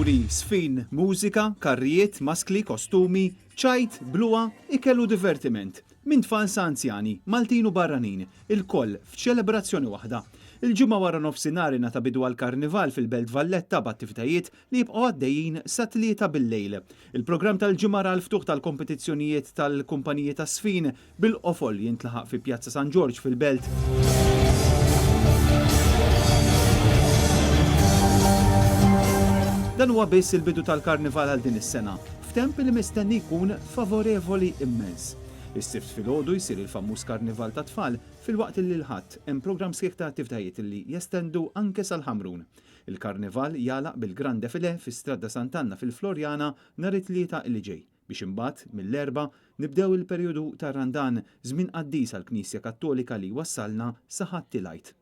Kuluri, żfin, mużika, karrijiet, maskli, kostumi, ċajt, blugħa, ikel u divertiment. Minn tfal sa anzjani, Maltin u barranin, ilkoll f'ċelebrazzjoni waħda. Il-ġimgħa wara nofsinhar ingħata bidu għall-Karnival fil-Belt Valletta b'attivitajiet li jibqgħu għaddejjin sa tlieta bil-lejl. Il-programm tal-ġimgħa ra l-ftuħ tal-kompetizzjonijiet tal-kumpaniji ta' żfin bil-qofol jintlaħaq fi Pjazza San George fil-Belt. Dan huwa biss il-bidu tal-Karnival għal din is-sena, f'temp li mistenni jkun favorevoli immens. Is-sibt filgħodu jsir il-fammuż Karnival ta' tfal fil-waqt li l-ħadd hemm programm sħiħ ta' attivitajiet li jestendu anke sal-Ħamrun. Il-Karnival jagħlaq bil-Gran Defilé fi Stradda Sant'Anna fil-Florjana nhar it-tlieta li ġej biex imbagħad mill-erba' nibdew il-perjodu ta' Randan żmien qaddis għall-Knisja Kattolika li wassalna sa ħadd il-Għid.